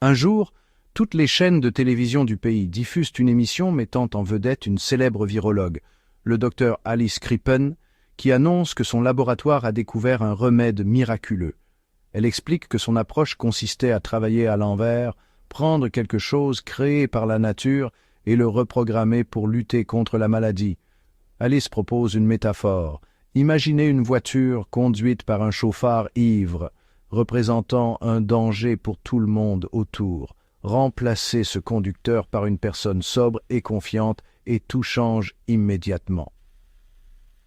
Un jour, toutes les chaînes de télévision du pays diffusent une émission mettant en vedette une célèbre virologue, le docteur Alice Crippen, qui annonce que son laboratoire a découvert un remède miraculeux. Elle explique que son approche consistait à travailler à l'envers, prendre quelque chose créé par la nature et le reprogrammer pour lutter contre la maladie. Alice propose une métaphore. Imaginez une voiture conduite par un chauffard ivre, représentant un danger pour tout le monde autour. Remplacez ce conducteur par une personne sobre et confiante et tout change immédiatement.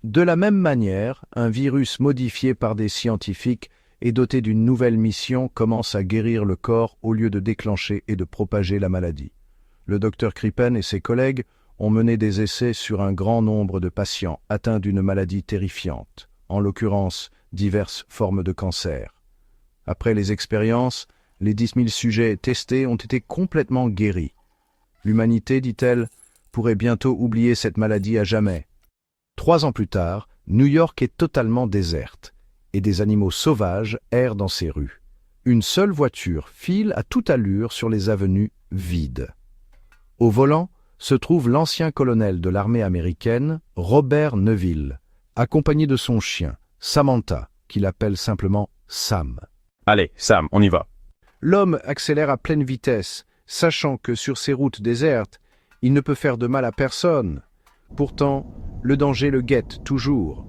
De la même manière, un virus modifié par des scientifiques et doté d'une nouvelle mission commence à guérir le corps au lieu de déclencher et de propager la maladie. Le docteur Crippen et ses collègues ont mené des essais sur un grand nombre de patients atteints d'une maladie terrifiante, en l'occurrence diverses formes de cancer. Après les expériences, les 10 000 sujets testés ont été complètement guéris. L'humanité, dit-elle, pourrait bientôt oublier cette maladie à jamais. 3 ans plus tard, New York est totalement déserte, et des animaux sauvages errent dans ses rues. Une seule voiture file à toute allure sur les avenues vides. Au volant se trouve l'ancien colonel de l'armée américaine, Robert Neville, accompagné de son chien, Samantha, qu'il appelle simplement Sam. Allez, Sam, on y va. L'homme accélère à pleine vitesse, sachant que sur ces routes désertes, il ne peut faire de mal à personne. Pourtant, le danger le guette toujours.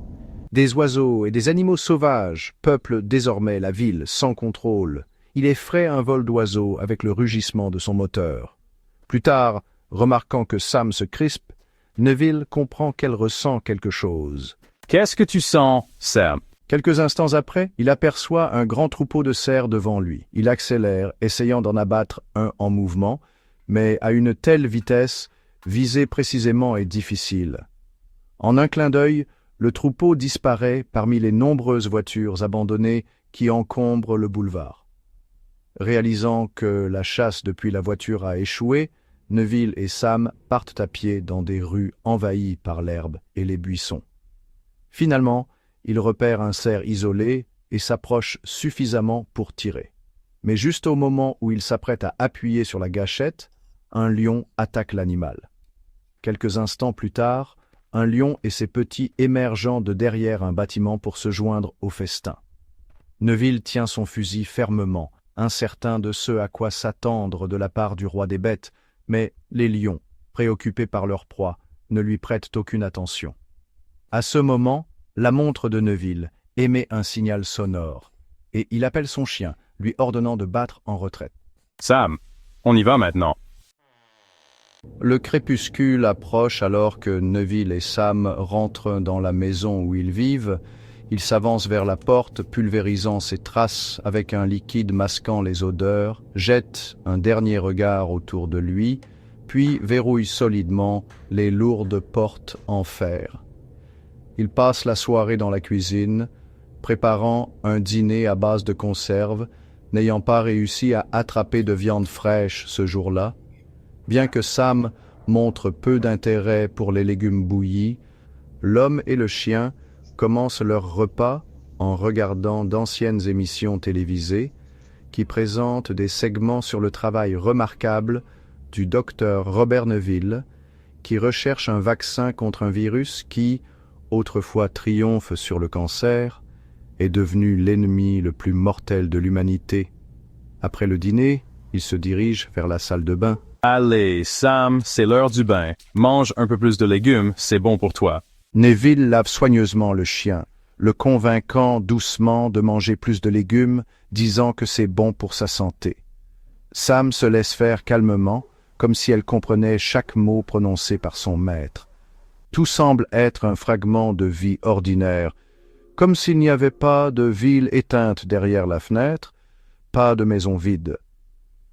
Des oiseaux et des animaux sauvages peuplent désormais la ville sans contrôle. Il effraie un vol d'oiseaux avec le rugissement de son moteur. Plus tard, remarquant que Sam se crispe, Neville comprend qu'elle ressent quelque chose. Qu'est-ce que tu sens, Sam? Quelques instants après, il aperçoit un grand troupeau de cerfs devant lui. Il accélère, essayant d'en abattre un en mouvement, mais à une telle vitesse, viser précisément est difficile. En un clin d'œil, le troupeau disparaît parmi les nombreuses voitures abandonnées qui encombrent le boulevard. Réalisant que la chasse depuis la voiture a échoué, Neville et Sam partent à pied dans des rues envahies par l'herbe et les buissons. Finalement, ils repèrent un cerf isolé et s'approchent suffisamment pour tirer. Mais juste au moment où ils s'apprêtent à appuyer sur la gâchette, un lion attaque l'animal. Quelques instants plus tard, un lion et ses petits émergeant de derrière un bâtiment pour se joindre au festin. Neville tient son fusil fermement, incertain de ce à quoi s'attendre de la part du roi des bêtes, mais les lions, préoccupés par leur proie, ne lui prêtent aucune attention. À ce moment, la montre de Neville émet un signal sonore, et il appelle son chien, lui ordonnant de battre en retraite. Sam, on y va maintenant. Le crépuscule approche alors que Neville et Sam rentrent dans la maison où ils vivent. Ils s'avancent vers la porte, pulvérisant ses traces avec un liquide masquant les odeurs, jettent un dernier regard autour de lui, puis verrouillent solidement les lourdes portes en fer. Ils passent la soirée dans la cuisine, préparant un dîner à base de conserves, n'ayant pas réussi à attraper de viande fraîche ce jour-là. Bien que Sam montre peu d'intérêt pour les légumes bouillis, l'homme et le chien commencent leur repas en regardant d'anciennes émissions télévisées qui présentent des segments sur le travail remarquable du docteur Robert Neville, qui recherche un vaccin contre un virus qui, autrefois triomphe sur le cancer, est devenu l'ennemi le plus mortel de l'humanité. Après le dîner, ils se dirigent vers la salle de bain. Allez, Sam, c'est l'heure du bain. Mange un peu plus de légumes, c'est bon pour toi. Neville lave soigneusement le chien, le convainquant doucement de manger plus de légumes, disant que c'est bon pour sa santé. Sam se laisse faire calmement, comme si elle comprenait chaque mot prononcé par son maître. Tout semble être un fragment de vie ordinaire, comme s'il n'y avait pas de ville éteinte derrière la fenêtre, pas de maison vide.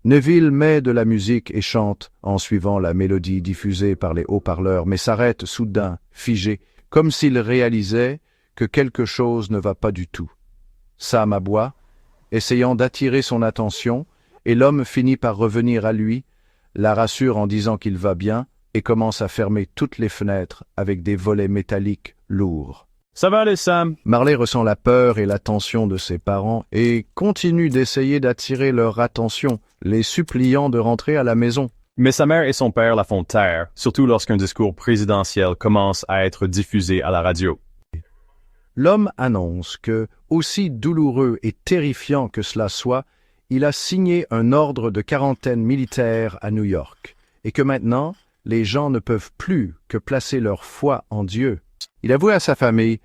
Neville met de la musique et chante en suivant la mélodie diffusée par les haut-parleurs, mais s'arrête soudain, figé, comme s'il réalisait que quelque chose ne va pas du tout. Sam aboie, essayant d'attirer son attention, et l'homme finit par revenir à lui, la rassure en disant qu'il va bien, et commence à fermer toutes les fenêtres avec des volets métalliques lourds. Ça va aller, Sam? Marley ressent la peur et la tension de ses parents et continue d'essayer d'attirer leur attention, les suppliant de rentrer à la maison. Mais sa mère et son père la font taire, surtout lorsqu'un discours présidentiel commence à être diffusé à la radio. L'homme annonce que, aussi douloureux et terrifiant que cela soit, il a signé un ordre de quarantaine militaire à New York, et que maintenant, les gens ne peuvent plus que placer leur foi en Dieu. Il avoue à sa famille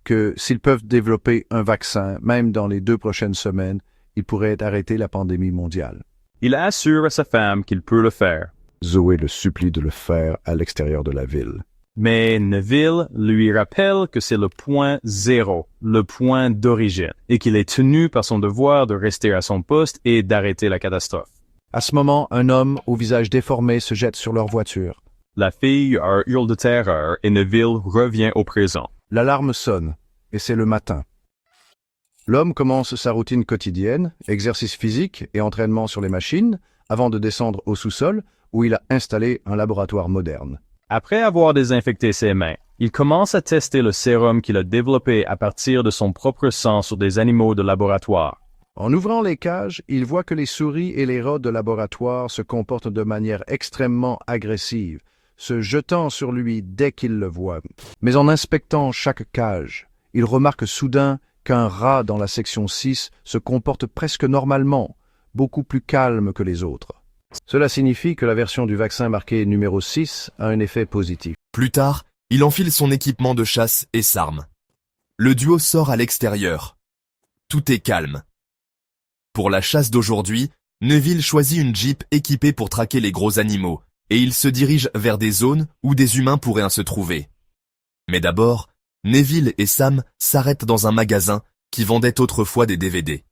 que s'ils peuvent développer un vaccin, même dans les 2 prochaines semaines, ils pourraient arrêter la pandémie mondiale. Il assure à sa femme qu'il peut le faire. Zoé le supplie de le faire à l'extérieur de la ville. Mais Neville lui rappelle que c'est le point zéro, le point d'origine, et qu'il est tenu par son devoir de rester à son poste et d'arrêter la catastrophe. À ce moment, un homme au visage déformé se jette sur leur voiture. La fille hurle de terreur et Neville revient au présent. L'alarme sonne, et c'est le matin. L'homme commence sa routine quotidienne, exercice physique et entraînement sur les machines, avant de descendre au sous-sol, où il a installé un laboratoire moderne. Après avoir désinfecté ses mains, il commence à tester le sérum qu'il a développé à partir de son propre sang sur des animaux de laboratoire. En ouvrant les cages, il voit que les souris et les rats de laboratoire se comportent de manière extrêmement agressive, se jetant sur lui dès qu'ils le voient. Mais en inspectant chaque cage, il remarque soudain qu'un rat dans la section 6 se comporte presque normalement, beaucoup plus calme que les autres. Cela signifie que la version du vaccin marquée numéro 6 a un effet positif. Plus tard, il enfile son équipement de chasse et s'arme. Le duo sort à l'extérieur. Tout est calme. Pour la chasse d'aujourd'hui, Neville choisit une Jeep équipée pour traquer les gros animaux, et il se dirige vers des zones où des humains pourraient se trouver. Mais d'abord, Neville et Sam s'arrêtent dans un magasin qui vendait autrefois des DVD.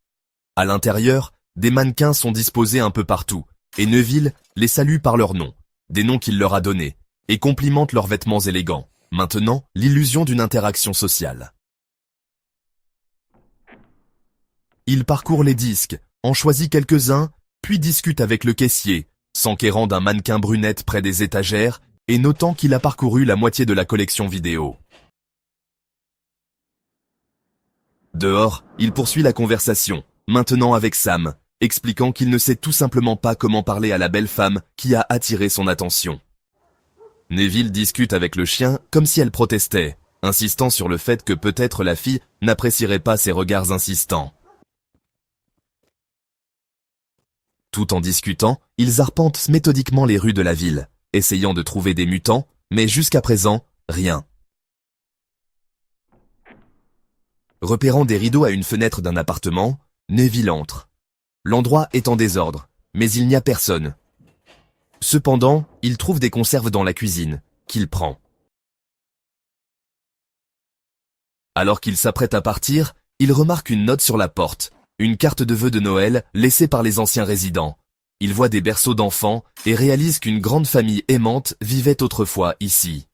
À l'intérieur, des mannequins sont disposés un peu partout, et Neville les salue par leurs noms, des noms qu'il leur a donnés, et complimente leurs vêtements élégants. Maintenant, l'illusion d'une interaction sociale. Il parcourt les disques, en choisit quelques-uns, puis discute avec le caissier, s'enquérant d'un mannequin brunette près des étagères et notant qu'il a parcouru la moitié de la collection vidéo. Dehors, il poursuit la conversation, maintenant avec Sam, expliquant qu'il ne sait tout simplement pas comment parler à la belle femme qui a attiré son attention. Neville discute avec le chien comme si elle protestait, insistant sur le fait que peut-être la fille n'apprécierait pas ses regards insistants. Tout en discutant, ils arpentent méthodiquement les rues de la ville, essayant de trouver des mutants, mais jusqu'à présent, rien. Repérant des rideaux à une fenêtre d'un appartement, Neville entre. L'endroit est en désordre, mais il n'y a personne. Cependant, il trouve des conserves dans la cuisine, qu'il prend. Alors qu'il s'apprête à partir, il remarque une note sur la porte, une carte de vœux de Noël laissée par les anciens résidents. Il voit des berceaux d'enfants et réalise qu'une grande famille aimante vivait autrefois ici.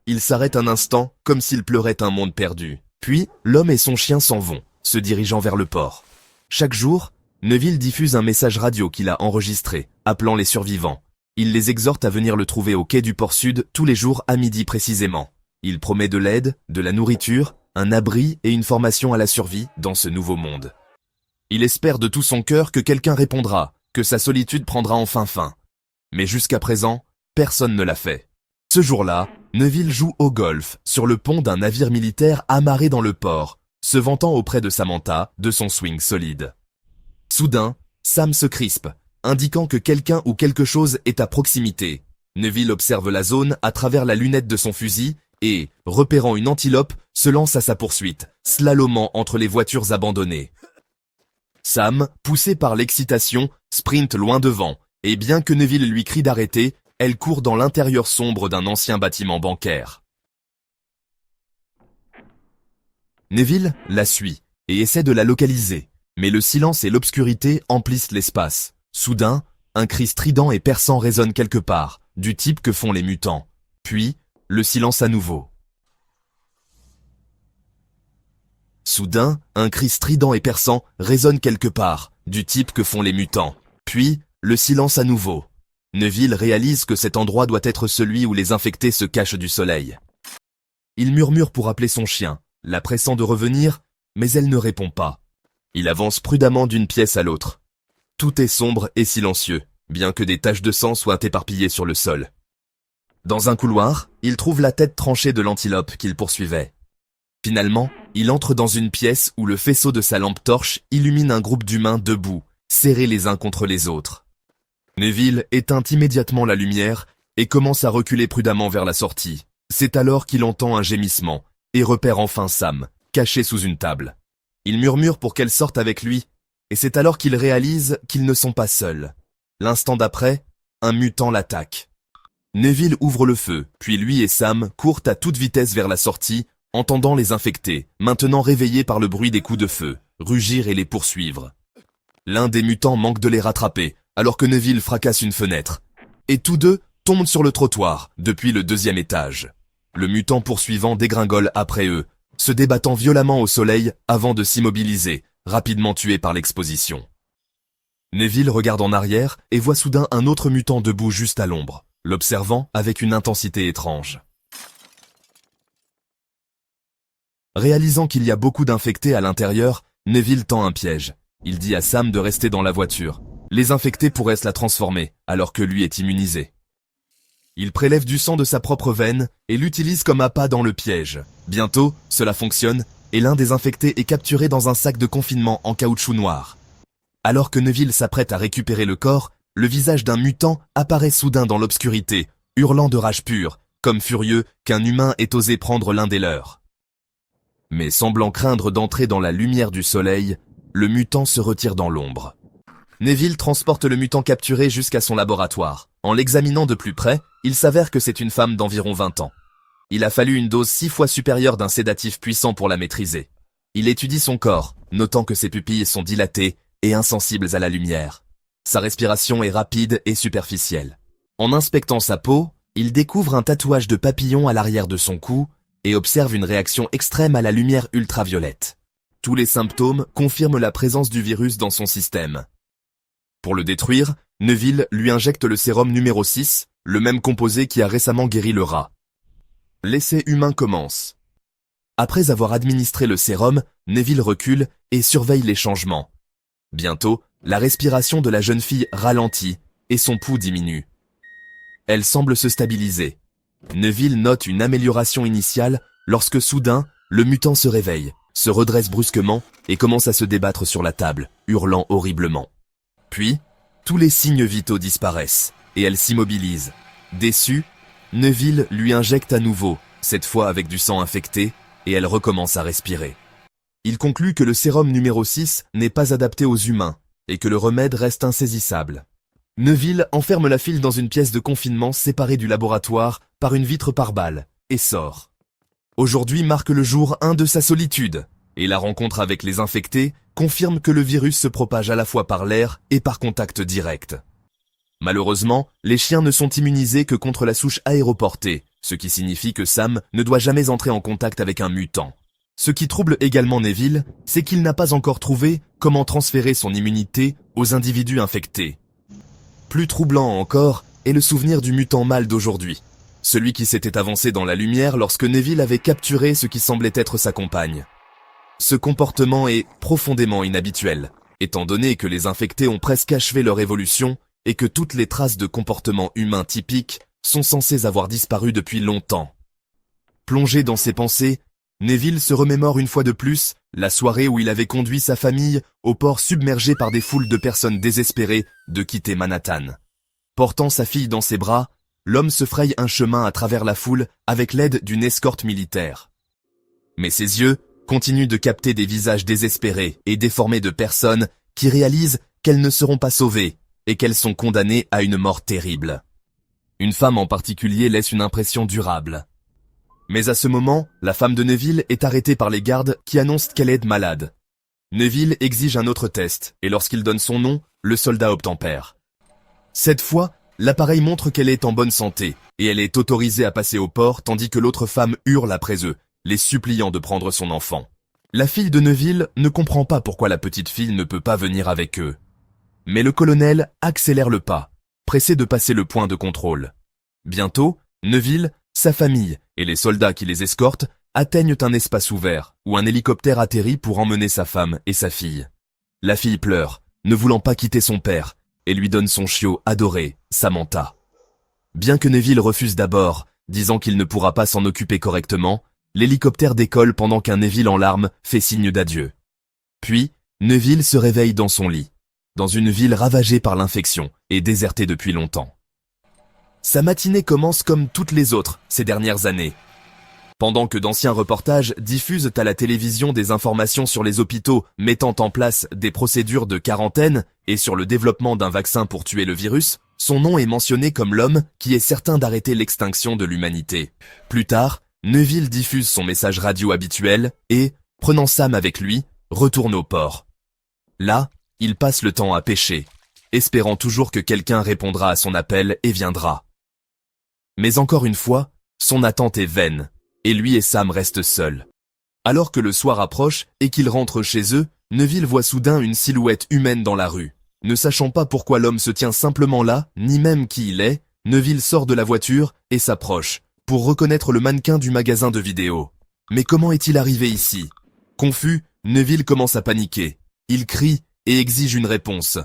Il s'arrête un instant comme s'il pleurait un monde perdu. Puis, l'homme et son chien s'en vont, se dirigeant vers le port. Chaque jour, Neville diffuse un message radio qu'il a enregistré, appelant les survivants. Il les exhorte à venir le trouver au quai du port sud tous les jours à midi précisément. Il promet de l'aide, de la nourriture, un abri et une formation à la survie dans ce nouveau monde. Il espère de tout son cœur que quelqu'un répondra, que sa solitude prendra enfin fin. Mais jusqu'à présent, personne ne l'a fait. Ce jour-là, Neville joue au golf sur le pont d'un navire militaire amarré dans le port, se vantant auprès de Samantha de son swing solide. Soudain, Sam se crispe, indiquant que quelqu'un ou quelque chose est à proximité. Neville observe la zone à travers la lunette de son fusil et, repérant une antilope, se lance à sa poursuite, slalomant entre les voitures abandonnées. Sam, poussé par l'excitation, sprinte loin devant, et bien que Neville lui crie d'arrêter, elle court dans l'intérieur sombre d'un ancien bâtiment bancaire. Neville la suit et essaie de la localiser, mais le silence et l'obscurité emplissent l'espace. Soudain, un cri strident et perçant résonne quelque part, du type que font les mutants. Puis, le silence à nouveau. Soudain, un cri strident et perçant résonne quelque part, du type que font les mutants. Puis, le silence à nouveau. Neville réalise que cet endroit doit être celui où les infectés se cachent du soleil. Il murmure pour appeler son chien, la pressant de revenir, mais elle ne répond pas. Il avance prudemment d'une pièce à l'autre. Tout est sombre et silencieux, bien que des taches de sang soient éparpillées sur le sol. Dans un couloir, il trouve la tête tranchée de l'antilope qu'il poursuivait. Finalement, il entre dans une pièce où le faisceau de sa lampe torche illumine un groupe d'humains debout, serrés les uns contre les autres. Neville éteint immédiatement la lumière et commence à reculer prudemment vers la sortie. C'est alors qu'il entend un gémissement et repère enfin Sam, caché sous une table. Il murmure pour qu'elle sorte avec lui, et c'est alors qu'il réalise qu'ils ne sont pas seuls. L'instant d'après, un mutant l'attaque. Neville ouvre le feu, puis lui et Sam courent à toute vitesse vers la sortie, entendant les infectés, maintenant réveillés par le bruit des coups de feu, rugir et les poursuivre. L'un des mutants manque de les rattraper, alors que Neville fracasse une fenêtre. Et tous deux tombent sur le trottoir, depuis le 2e étage. Le mutant poursuivant dégringole après eux, se débattant violemment au soleil avant de s'immobiliser, rapidement tué par l'exposition. Neville regarde en arrière et voit soudain un autre mutant debout juste à l'ombre, l'observant avec une intensité étrange. Réalisant qu'il y a beaucoup d'infectés à l'intérieur, Neville tend un piège. Il dit à Sam de rester dans la voiture. Les infectés pourraient se la transformer, alors que lui est immunisé. Il prélève du sang de sa propre veine et l'utilise comme appât dans le piège. Bientôt, cela fonctionne, et l'un des infectés est capturé dans un sac de confinement en caoutchouc noir. Alors que Neville s'apprête à récupérer le corps, le visage d'un mutant apparaît soudain dans l'obscurité, hurlant de rage pure, comme furieux qu'un humain ait osé prendre l'un des leurs. Mais semblant craindre d'entrer dans la lumière du soleil, le mutant se retire dans l'ombre. Neville transporte le mutant capturé jusqu'à son laboratoire. En l'examinant de plus près, il s'avère que c'est une femme d'environ 20 ans. Il a fallu une dose 6 fois supérieure d'un sédatif puissant pour la maîtriser. Il étudie son corps, notant que ses pupilles sont dilatées et insensibles à la lumière. Sa respiration est rapide et superficielle. En inspectant sa peau, il découvre un tatouage de papillon à l'arrière de son cou et observe une réaction extrême à la lumière ultraviolette. Tous les symptômes confirment la présence du virus dans son système. Pour le détruire, Neville lui injecte le sérum numéro 6, le même composé qui a récemment guéri le rat. L'essai humain commence. Après avoir administré le sérum, Neville recule et surveille les changements. Bientôt, la respiration de la jeune fille ralentit et son pouls diminue. Elle semble se stabiliser. Neville note une amélioration initiale lorsque soudain, le mutant se réveille, se redresse brusquement et commence à se débattre sur la table, hurlant horriblement. Puis, tous les signes vitaux disparaissent et elle s'immobilise. Déçue, Neville lui injecte à nouveau, cette fois avec du sang infecté, et elle recommence à respirer. Il conclut que le sérum numéro 6 n'est pas adapté aux humains et que le remède reste insaisissable. Neville enferme la fille dans une pièce de confinement séparée du laboratoire par une vitre par balle et sort. Aujourd'hui marque le jour 1 de sa solitude, et la rencontre avec les infectés confirme que le virus se propage à la fois par l'air et par contact direct. Malheureusement, les chiens ne sont immunisés que contre la souche aéroportée, ce qui signifie que Sam ne doit jamais entrer en contact avec un mutant. Ce qui trouble également Neville, c'est qu'il n'a pas encore trouvé comment transférer son immunité aux individus infectés. Plus troublant encore est le souvenir du mutant mâle d'aujourd'hui, celui qui s'était avancé dans la lumière lorsque Neville avait capturé ce qui semblait être sa compagne. Ce comportement est profondément inhabituel, étant donné que les infectés ont presque achevé leur évolution et que toutes les traces de comportement humain typiques sont censées avoir disparu depuis longtemps. Plongé dans ses pensées, Neville se remémore une fois de plus la soirée où il avait conduit sa famille au port submergé par des foules de personnes désespérées de quitter Manhattan. Portant sa fille dans ses bras, l'homme se fraye un chemin à travers la foule avec l'aide d'une escorte militaire. Mais ses yeux continuent de capter des visages désespérés et déformés de personnes qui réalisent qu'elles ne seront pas sauvées et qu'elles sont condamnées à une mort terrible. Une femme en particulier laisse une impression durable. Mais à ce moment, la femme de Neville est arrêtée par les gardes qui annoncent qu'elle est malade. Neville exige un autre test, et lorsqu'il donne son nom, le soldat obtempère. Cette fois, l'appareil montre qu'elle est en bonne santé, et elle est autorisée à passer au port tandis que l'autre femme hurle après eux, les suppliant de prendre son enfant. La fille de Neville ne comprend pas pourquoi la petite fille ne peut pas venir avec eux. Mais le colonel accélère le pas, pressé de passer le point de contrôle. Bientôt, Neville, Sa famille et les soldats qui les escortent atteignent un espace ouvert où un hélicoptère atterrit pour emmener sa femme et sa fille. La fille pleure, ne voulant pas quitter son père, et lui donne son chiot adoré, Samantha. Bien que Neville refuse d'abord, disant qu'il ne pourra pas s'en occuper correctement, l'hélicoptère décolle pendant qu'un Neville en larmes fait signe d'adieu. Puis, Neville se réveille dans son lit, dans une ville ravagée par l'infection et désertée depuis longtemps. Sa matinée commence comme toutes les autres ces dernières années. Pendant que d'anciens reportages diffusent à la télévision des informations sur les hôpitaux mettant en place des procédures de quarantaine et sur le développement d'un vaccin pour tuer le virus, son nom est mentionné comme l'homme qui est certain d'arrêter l'extinction de l'humanité. Plus tard, Neville diffuse son message radio habituel et, prenant Sam avec lui, retourne au port. Là, il passe le temps à pêcher, espérant toujours que quelqu'un répondra à son appel et viendra. Mais encore une fois, son attente est vaine, et lui et Sam restent seuls. Alors que le soir approche et qu'ils rentrent chez eux, Neville voit soudain une silhouette humaine dans la rue. Ne sachant pas pourquoi l'homme se tient simplement là, ni même qui il est, Neville sort de la voiture et s'approche, pour reconnaître le mannequin du magasin de vidéos. Mais comment est-il arrivé ici? Confus, Neville commence à paniquer. Il crie et exige une réponse.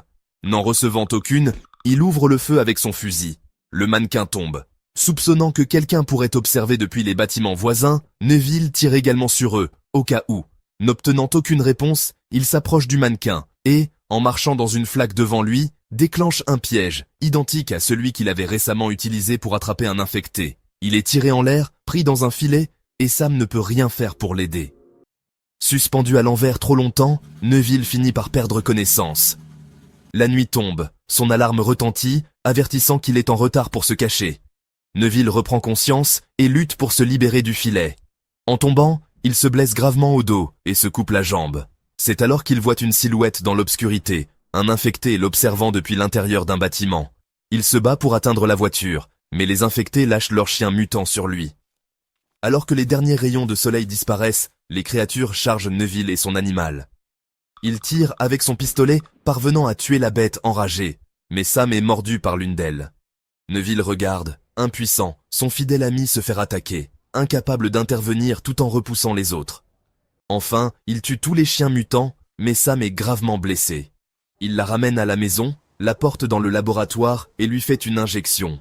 N'en recevant aucune, il ouvre le feu avec son fusil. Le mannequin tombe. Soupçonnant que quelqu'un pourrait observer depuis les bâtiments voisins, Neville tire également sur eux, au cas où. N'obtenant aucune réponse, il s'approche du mannequin et, en marchant dans une flaque devant lui, déclenche un piège, identique à celui qu'il avait récemment utilisé pour attraper un infecté. Il est tiré en l'air, pris dans un filet, et Sam ne peut rien faire pour l'aider. Suspendu à l'envers trop longtemps, Neville finit par perdre connaissance. La nuit tombe, son alarme retentit, avertissant qu'il est en retard pour se cacher. Neville reprend conscience et lutte pour se libérer du filet. En tombant, il se blesse gravement au dos et se coupe la jambe. C'est alors qu'il voit une silhouette dans l'obscurité, un infecté l'observant depuis l'intérieur d'un bâtiment. Il se bat pour atteindre la voiture, mais les infectés lâchent leur chien mutant sur lui. Alors que les derniers rayons de soleil disparaissent, les créatures chargent Neville et son animal. Il tire avec son pistolet, parvenant à tuer la bête enragée, mais Sam est mordu par l'une d'elles. Neville regarde, impuissant, son fidèle ami se faire attaquer, incapable d'intervenir tout en repoussant les autres. Enfin, il tue tous les chiens mutants, mais Sam est gravement blessé. Il la ramène à la maison, la porte dans le laboratoire et lui fait une injection.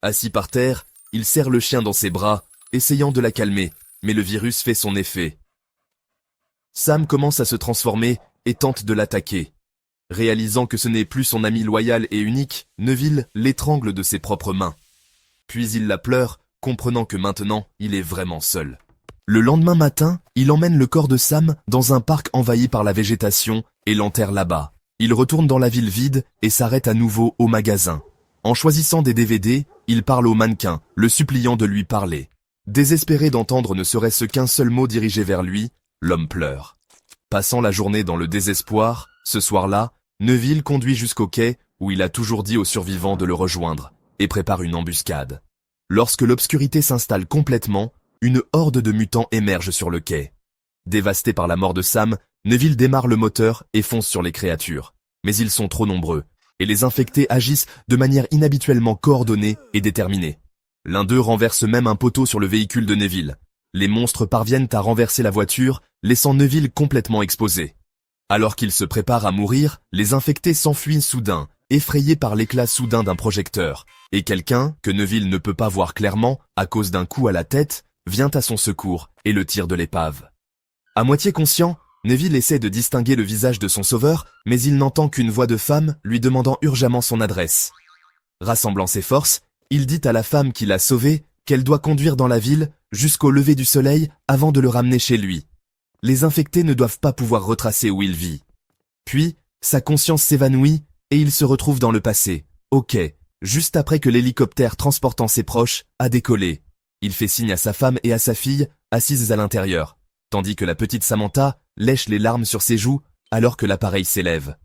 Assis par terre, il serre le chien dans ses bras, essayant de la calmer, mais le virus fait son effet. Sam commence à se transformer et tente de l'attaquer. Réalisant que ce n'est plus son ami loyal et unique, Neville l'étrangle de ses propres mains. Puis il la pleure, comprenant que maintenant, il est vraiment seul. Le lendemain matin, il emmène le corps de Sam dans un parc envahi par la végétation et l'enterre là-bas. Il retourne dans la ville vide et s'arrête à nouveau au magasin. En choisissant des DVD, il parle au mannequin, le suppliant de lui parler. Désespéré d'entendre ne serait-ce qu'un seul mot dirigé vers lui, l'homme pleure. Passant la journée dans le désespoir, ce soir-là, Neville conduit jusqu'au quai où il a toujours dit aux survivants de le rejoindre et prépare une embuscade. Lorsque l'obscurité s'installe complètement, une horde de mutants émerge sur le quai. Dévasté par la mort de Sam, Neville démarre le moteur et fonce sur les créatures. Mais ils sont trop nombreux, et les infectés agissent de manière inhabituellement coordonnée et déterminée. L'un d'eux renverse même un poteau sur le véhicule de Neville. Les monstres parviennent à renverser la voiture, laissant Neville complètement exposé. Alors qu'il se prépare à mourir, les infectés s'enfuient soudain, effrayés par l'éclat soudain d'un projecteur, et quelqu'un, que Neville ne peut pas voir clairement à cause d'un coup à la tête, vient à son secours et le tire de l'épave. À moitié conscient, Neville essaie de distinguer le visage de son sauveur, mais il n'entend qu'une voix de femme lui demandant urgemment son adresse. Rassemblant ses forces, il dit à la femme qui l'a sauvé qu'elle doit conduire dans la ville jusqu'au lever du soleil avant de le ramener chez lui. Les infectés ne doivent pas pouvoir retracer où il vit. Puis, sa conscience s'évanouit et il se retrouve dans le passé, au quai, juste après que l'hélicoptère transportant ses proches a décollé. Il fait signe à sa femme et à sa fille, assises à l'intérieur, tandis que la petite Samantha lèche les larmes sur ses joues alors que l'appareil s'élève.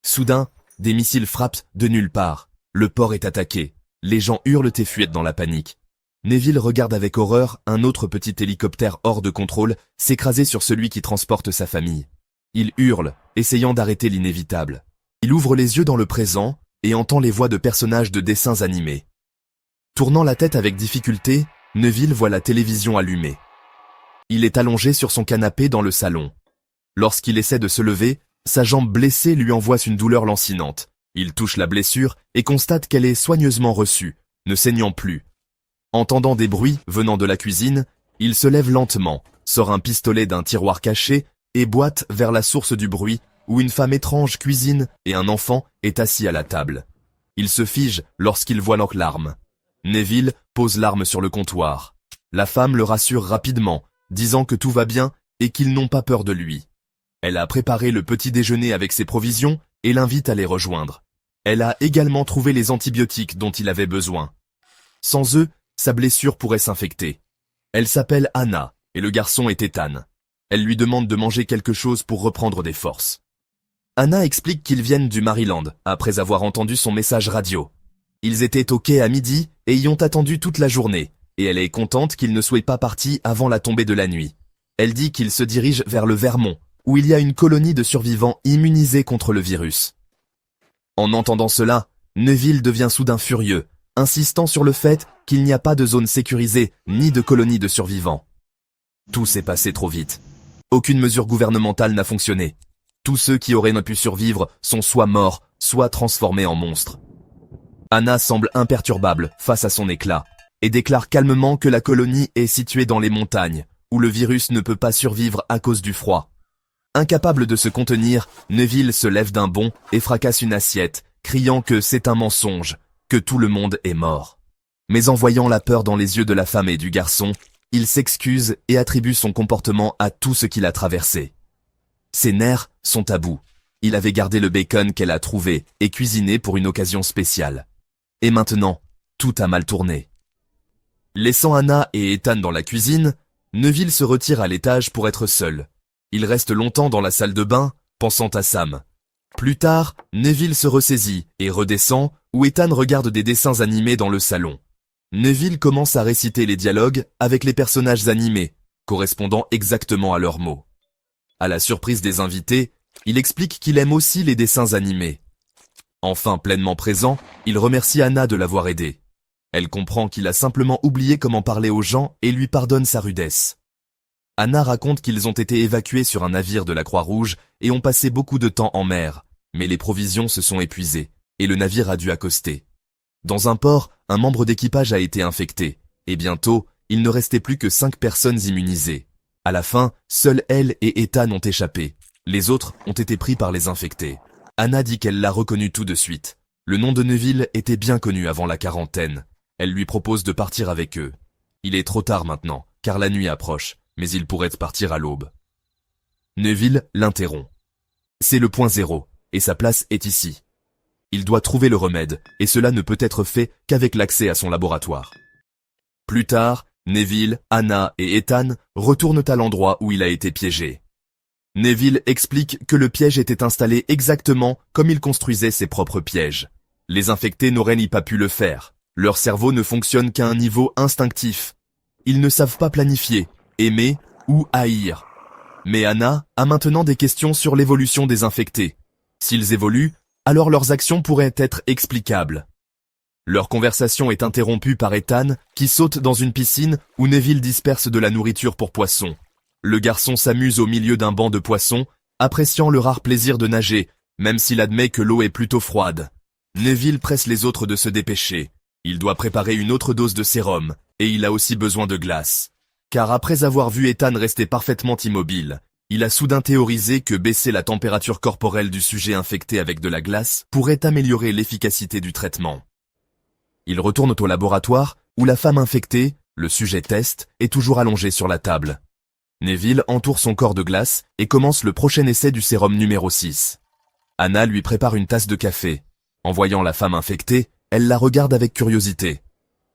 Soudain, des missiles frappent de nulle part. Le port est attaqué. Les gens hurlent et fuient dans la panique. Neville regarde avec horreur un autre petit hélicoptère hors de contrôle s'écraser sur celui qui transporte sa famille. Il hurle, essayant d'arrêter l'inévitable. Il ouvre les yeux dans le présent et entend les voix de personnages de dessins animés. Tournant la tête avec difficulté, Neville voit la télévision allumée. Il est allongé sur son canapé dans le salon. Lorsqu'il essaie de se lever, sa jambe blessée lui envoie une douleur lancinante. Il touche la blessure et constate qu'elle est soigneusement reçue, ne saignant plus. Entendant des bruits venant de la cuisine, il se lève lentement, sort un pistolet d'un tiroir caché et boite vers la source du bruit où une femme étrange cuisine et un enfant est assis à la table. Il se fige lorsqu'il voit l'arme. Neville pose l'arme sur le comptoir. La femme le rassure rapidement, disant que tout va bien et qu'ils n'ont pas peur de lui. Elle a préparé le petit déjeuner avec ses provisions et l'invite à les rejoindre. Elle a également trouvé les antibiotiques dont il avait besoin. Sans eux, sa blessure pourrait s'infecter. Elle s'appelle Anna et le garçon est Ethan. Elle lui demande de manger quelque chose pour reprendre des forces. Anna explique qu'ils viennent du Maryland après avoir entendu son message radio. Ils étaient au quai à midi et y ont attendu toute la journée, et elle est contente qu'ils ne soient pas partis avant la tombée de la nuit. Elle dit qu'ils se dirigent vers le Vermont, où il y a une colonie de survivants immunisés contre le virus. En entendant cela, Neville devient soudain furieux, insistant sur le fait qu'il n'y a pas de zone sécurisée ni de colonie de survivants. Tout s'est passé trop vite. Aucune mesure gouvernementale n'a fonctionné. Tous ceux qui auraient pu survivre sont soit morts, soit transformés en monstres. Anna semble imperturbable face à son éclat, et déclare calmement que la colonie est située dans les montagnes, où le virus ne peut pas survivre à cause du froid. Incapable de se contenir, Neville se lève d'un bond et fracasse une assiette, criant que c'est un mensonge, que tout le monde est mort. Mais en voyant la peur dans les yeux de la femme et du garçon, il s'excuse et attribue son comportement à tout ce qu'il a traversé. Ses nerfs sont à bout. Il avait gardé le bacon qu'elle a trouvé et cuisiné pour une occasion spéciale. Et maintenant, tout a mal tourné. Laissant Anna et Ethan dans la cuisine, Neville se retire à l'étage pour être seul. Il reste longtemps dans la salle de bain, pensant à Sam. Plus tard, Neville se ressaisit et redescend, où Ethan regarde des dessins animés dans le salon. Neville commence à réciter les dialogues avec les personnages animés, correspondant exactement à leurs mots. À la surprise des invités, il explique qu'il aime aussi les dessins animés. Enfin pleinement présent, il remercie Anna de l'avoir aidé. Elle comprend qu'il a simplement oublié comment parler aux gens et lui pardonne sa rudesse. Anna raconte qu'ils ont été évacués sur un navire de la Croix-Rouge et ont passé beaucoup de temps en mer, mais les provisions se sont épuisées, et le navire a dû accoster. Dans un port, un membre d'équipage a été infecté, et bientôt, il ne restait plus que 5 personnes immunisées. À la fin, seules elle et Ethan ont échappé. Les autres ont été pris par les infectés. Anna dit qu'elle l'a reconnu tout de suite. Le nom de Neville était bien connu avant la quarantaine. Elle lui propose de partir avec eux. Il est trop tard maintenant, car la nuit approche, mais il pourrait partir à l'aube. Neville l'interrompt. C'est le point zéro, et sa place est ici. Il doit trouver le remède, et cela ne peut être fait qu'avec l'accès à son laboratoire. Plus tard, Neville, Anna et Ethan retournent à l'endroit où il a été piégé. Neville explique que le piège était installé exactement comme il construisait ses propres pièges. Les infectés n'auraient ni pas pu le faire. Leur cerveau ne fonctionne qu'à un niveau instinctif. Ils ne savent pas planifier, aimer ou haïr. Mais Anna a maintenant des questions sur l'évolution des infectés. S'ils évoluent, alors leurs actions pourraient être explicables. Leur conversation est interrompue par Ethan, qui saute dans une piscine où Neville disperse de la nourriture pour poissons. Le garçon s'amuse au milieu d'un banc de poissons, appréciant le rare plaisir de nager, même s'il admet que l'eau est plutôt froide. Neville presse les autres de se dépêcher. Il doit préparer une autre dose de sérum, et il a aussi besoin de glace. Car après avoir vu Ethan rester parfaitement immobile, il a soudain théorisé que baisser la température corporelle du sujet infecté avec de la glace pourrait améliorer l'efficacité du traitement. Ils retournent au laboratoire, où la femme infectée, le sujet test, est toujours allongée sur la table. Neville entoure son corps de glace et commence le prochain essai du sérum numéro 6. Anna lui prépare une tasse de café. En voyant la femme infectée, elle la regarde avec curiosité.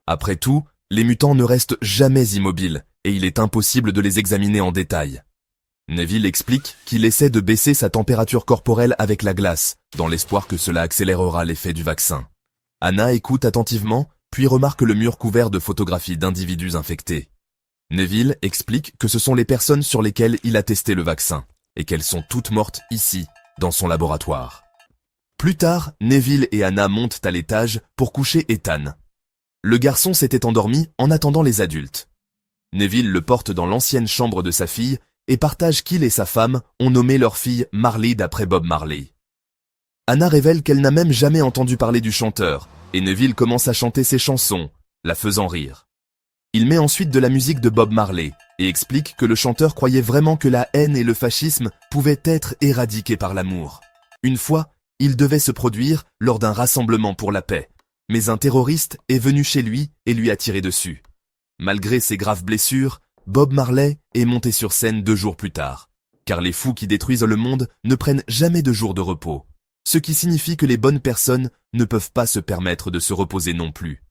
Après tout, les mutants ne restent jamais immobiles, et il est impossible de les examiner en détail. Neville explique qu'il essaie de baisser sa température corporelle avec la glace, dans l'espoir que cela accélérera l'effet du vaccin. Anna écoute attentivement, puis remarque le mur couvert de photographies d'individus infectés. Neville explique que ce sont les personnes sur lesquelles il a testé le vaccin, et qu'elles sont toutes mortes ici, dans son laboratoire. Plus tard, Neville et Anna montent à l'étage pour coucher Ethan. Le garçon s'était endormi en attendant les adultes. Neville le porte dans l'ancienne chambre de sa fille et partage qu'il et sa femme ont nommé leur fille Marley d'après Bob Marley. Anna révèle qu'elle n'a même jamais entendu parler du chanteur, et Neville commence à chanter ses chansons, la faisant rire. Il met ensuite de la musique de Bob Marley, et explique que le chanteur croyait vraiment que la haine et le fascisme pouvaient être éradiqués par l'amour. Une fois, il devait se produire lors d'un rassemblement pour la paix, mais un terroriste est venu chez lui et lui a tiré dessus. Malgré ses graves blessures, Bob Marley est monté sur scène 2 jours plus tard, car les fous qui détruisent le monde ne prennent jamais de jours de repos, ce qui signifie que les bonnes personnes ne peuvent pas se permettre de se reposer non plus.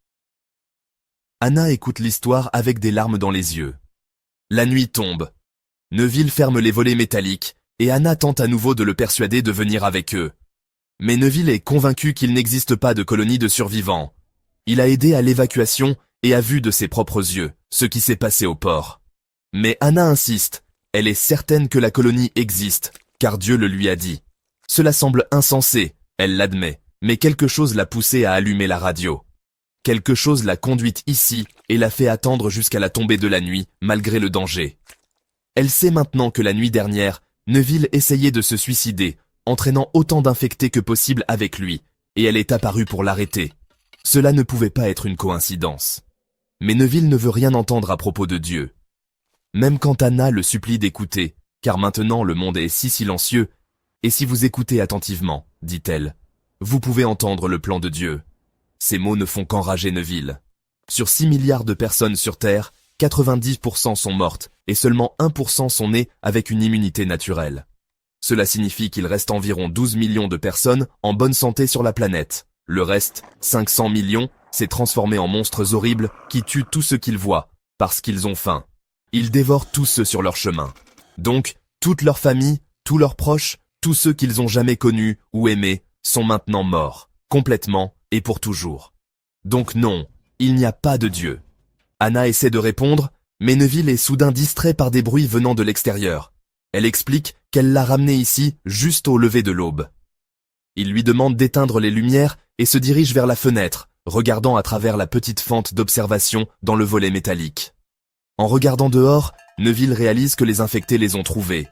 Anna écoute l'histoire avec des larmes dans les yeux. La nuit tombe. Neville ferme les volets métalliques, et Anna tente à nouveau de le persuader de venir avec eux. Mais Neville est convaincu qu'il n'existe pas de colonie de survivants. Il a aidé à l'évacuation et a vu de ses propres yeux ce qui s'est passé au port. Mais Anna insiste, elle est certaine que la colonie existe, car Dieu le lui a dit. Cela semble insensé, elle l'admet, mais quelque chose l'a poussée à allumer la radio. Quelque chose l'a conduite ici et l'a fait attendre jusqu'à la tombée de la nuit, malgré le danger. Elle sait maintenant que la nuit dernière, Neville essayait de se suicider, entraînant autant d'infectés que possible avec lui, et elle est apparue pour l'arrêter. Cela ne pouvait pas être une coïncidence. Mais Neville ne veut rien entendre à propos de Dieu. Même quand Anna le supplie d'écouter, car maintenant le monde est si silencieux, et si vous écoutez attentivement, dit-elle, vous pouvez entendre le plan de Dieu. Ces mots ne font qu'enrager Neville. Sur 6 milliards de personnes sur Terre, 90% sont mortes et seulement 1% sont nées avec une immunité naturelle. Cela signifie qu'il reste environ 12 millions de personnes en bonne santé sur la planète. Le reste, 500 millions, s'est transformé en monstres horribles qui tuent tous ceux qu'ils voient, parce qu'ils ont faim. Ils dévorent tous ceux sur leur chemin. Donc, toute leur famille, tous leurs proches, tous ceux qu'ils ont jamais connus ou aimés, sont maintenant morts, complètement et pour toujours. Donc non, il n'y a pas de Dieu. Anna essaie de répondre, mais Neville est soudain distrait par des bruits venant de l'extérieur. Elle explique qu'elle l'a ramené ici juste au lever de l'aube. Il lui demande d'éteindre les lumières et se dirige vers la fenêtre, regardant à travers la petite fente d'observation dans le volet métallique. En regardant dehors, Neville réalise que les infectés les ont trouvés.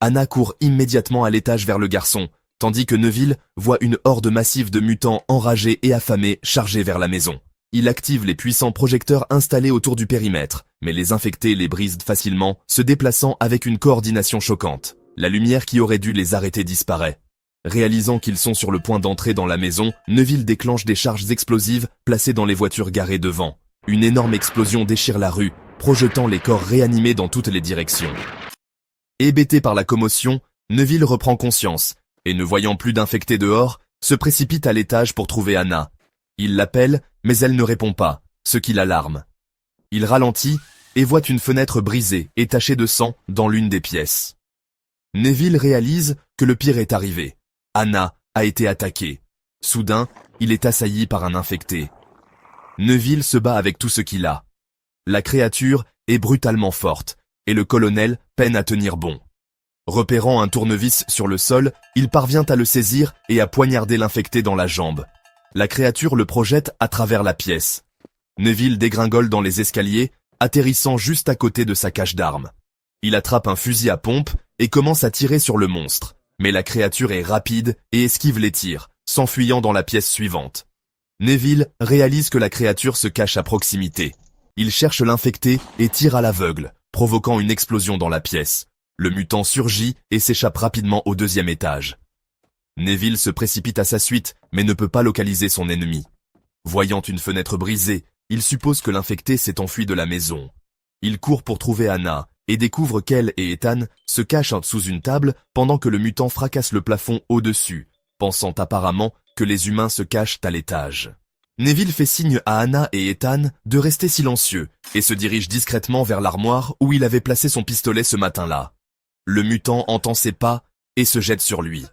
Anna court immédiatement à l'étage vers le garçon, tandis que Neville voit une horde massive de mutants enragés et affamés charger vers la maison. Il active les puissants projecteurs installés autour du périmètre, mais les infectés les brisent facilement, se déplaçant avec une coordination choquante. La lumière qui aurait dû les arrêter disparaît. Réalisant qu'ils sont sur le point d'entrer dans la maison, Neville déclenche des charges explosives placées dans les voitures garées devant. Une énorme explosion déchire la rue, projetant les corps réanimés dans toutes les directions. Hébété par la commotion, Neville reprend conscience, et ne voyant plus d'infectés dehors, se précipite à l'étage pour trouver Anna. Il l'appelle, mais elle ne répond pas, ce qui l'alarme. Il ralentit et voit une fenêtre brisée et tachée de sang dans l'une des pièces. Neville réalise que le pire est arrivé. Anna a été attaquée. Soudain, il est assailli par un infecté. Neville se bat avec tout ce qu'il a. La créature est brutalement forte, et le colonel peine à tenir bon. Repérant un tournevis sur le sol, il parvient à le saisir et à poignarder l'infecté dans la jambe. La créature le projette à travers la pièce. Neville dégringole dans les escaliers, atterrissant juste à côté de sa cache d'armes. Il attrape un fusil à pompe et commence à tirer sur le monstre. Mais la créature est rapide et esquive les tirs, s'enfuyant dans la pièce suivante. Neville réalise que la créature se cache à proximité. Il cherche l'infecté et tire à l'aveugle, provoquant une explosion dans la pièce. Le mutant surgit et s'échappe rapidement au 2e étage. Neville se précipite à sa suite, mais ne peut pas localiser son ennemi. Voyant une fenêtre brisée, il suppose que l'infecté s'est enfui de la maison. Il court pour trouver Anna, et découvre qu'elle et Ethan se cachent sous une table pendant que le mutant fracasse le plafond au-dessus, pensant apparemment que les humains se cachent à l'étage. Neville fait signe à Anna et Ethan de rester silencieux, et se dirige discrètement vers l'armoire où il avait placé son pistolet ce matin-là. Le mutant entend ses pas et se jette sur lui.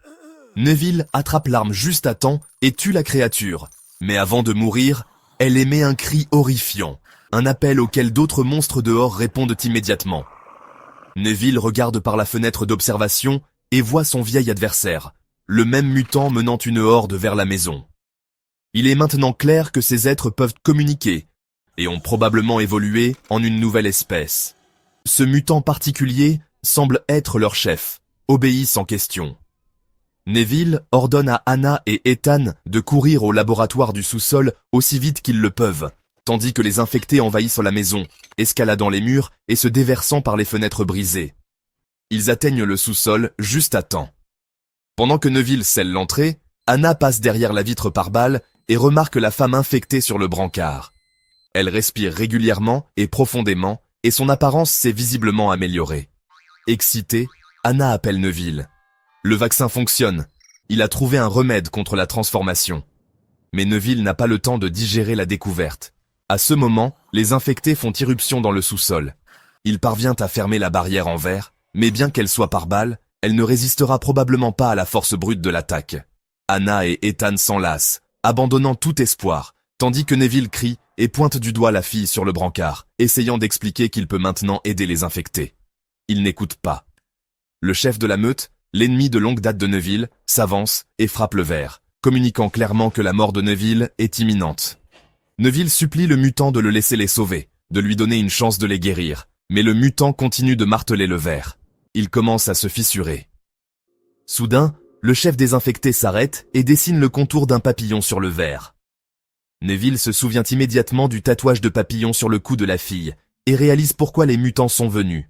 Neville attrape l'arme juste à temps et tue la créature, mais avant de mourir, elle émet un cri horrifiant, un appel auquel d'autres monstres dehors répondent immédiatement. Neville regarde par la fenêtre d'observation et voit son vieil adversaire, le même mutant menant une horde vers la maison. Il est maintenant clair que ces êtres peuvent communiquer et ont probablement évolué en une nouvelle espèce. Ce mutant particulier semble être leur chef, obéit sans question. Neville ordonne à Anna et Ethan de courir au laboratoire du sous-sol aussi vite qu'ils le peuvent, tandis que les infectés envahissent la maison, escaladant les murs et se déversant par les fenêtres brisées. Ils atteignent le sous-sol juste à temps. Pendant que Neville scelle l'entrée, Anna passe derrière la vitre par balle et remarque la femme infectée sur le brancard. Elle respire régulièrement et profondément, et son apparence s'est visiblement améliorée. Excitée, Anna appelle Neville. Le vaccin fonctionne. Il a trouvé un remède contre la transformation. Mais Neville n'a pas le temps de digérer la découverte. À ce moment, les infectés font irruption dans le sous-sol. Il parvient à fermer la barrière en verre, mais bien qu'elle soit par balle, elle ne résistera probablement pas à la force brute de l'attaque. Anna et Ethan s'enlacent, abandonnant tout espoir, tandis que Neville crie et pointe du doigt la fille sur le brancard, essayant d'expliquer qu'il peut maintenant aider les infectés. Il n'écoute pas. Le chef de la meute, l'ennemi de longue date de Neville, s'avance et frappe le verre, communiquant clairement que la mort de Neville est imminente. Neville supplie le mutant de le laisser les sauver, de lui donner une chance de les guérir, mais le mutant continue de marteler le verre. Il commence à se fissurer. Soudain, le chef des infectés s'arrête et dessine le contour d'un papillon sur le verre. Neville se souvient immédiatement du tatouage de papillon sur le cou de la fille et réalise pourquoi les mutants sont venus.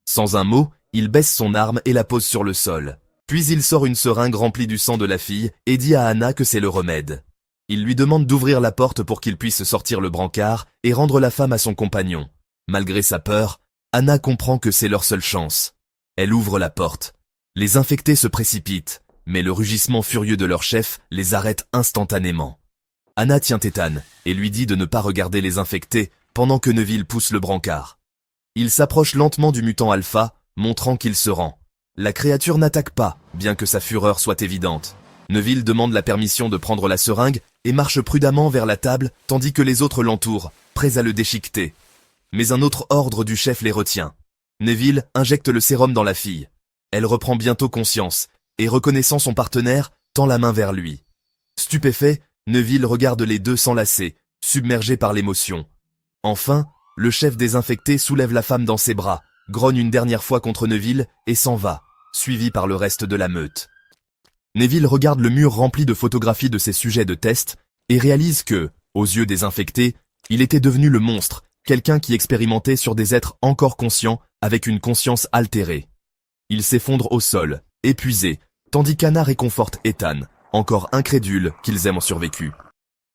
Sans un mot, il baisse son arme et la pose sur le sol. Puis il sort une seringue remplie du sang de la fille et dit à Anna que c'est le remède. Il lui demande d'ouvrir la porte pour qu'il puisse sortir le brancard et rendre la femme à son compagnon. Malgré sa peur, Anna comprend que c'est leur seule chance. Elle ouvre la porte. Les infectés se précipitent, mais le rugissement furieux de leur chef les arrête instantanément. Anna tient Ethan et lui dit de ne pas regarder les infectés pendant que Neville pousse le brancard. Il s'approche lentement du mutant alpha, montrant qu'il se rend. La créature n'attaque pas, bien que sa fureur soit évidente. Neville demande la permission de prendre la seringue et marche prudemment vers la table, tandis que les autres l'entourent, prêts à le déchiqueter. Mais un autre ordre du chef les retient. Neville injecte le sérum dans la fille. Elle reprend bientôt conscience, et reconnaissant son partenaire, tend la main vers lui. Stupéfait, Neville regarde les deux s'enlacer, submergé par l'émotion. Enfin, le chef des infectés soulève la femme dans ses bras, grogne une dernière fois contre Neville et s'en va, suivi par le reste de la meute. Neville regarde le mur rempli de photographies de ses sujets de test et réalise que, aux yeux des infectés, il était devenu le monstre, quelqu'un qui expérimentait sur des êtres encore conscients avec une conscience altérée. Il s'effondre au sol, épuisé, tandis qu'Anna réconforte Ethan, encore incrédule qu'ils aient survécu.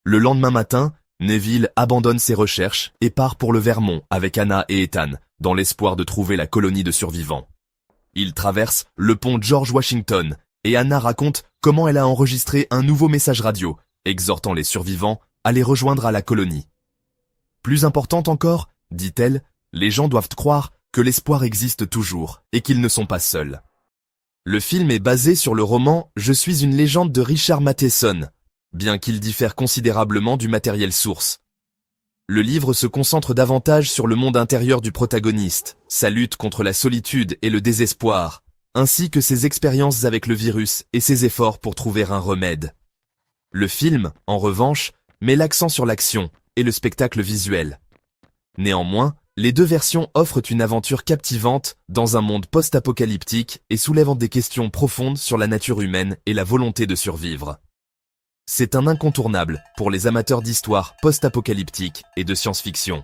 Le lendemain matin, Neville abandonne ses recherches et part pour le Vermont avec Anna et Ethan, dans l'espoir de trouver la colonie de survivants. Il traverse le pont George Washington et Anna raconte comment elle a enregistré un nouveau message radio, exhortant les survivants à les rejoindre à la colonie. Plus importante encore, dit-elle, les gens doivent croire que l'espoir existe toujours et qu'ils ne sont pas seuls. Le film est basé sur le roman « Je suis une légende » de Richard Matheson, bien qu'il diffère considérablement du matériel source. Le livre se concentre davantage sur le monde intérieur du protagoniste, sa lutte contre la solitude et le désespoir, ainsi que ses expériences avec le virus et ses efforts pour trouver un remède. Le film, en revanche, met l'accent sur l'action et le spectacle visuel. Néanmoins, les deux versions offrent une aventure captivante dans un monde post-apocalyptique et soulèvent des questions profondes sur la nature humaine et la volonté de survivre. C'est un incontournable pour les amateurs d'histoire post-apocalyptique et de science-fiction.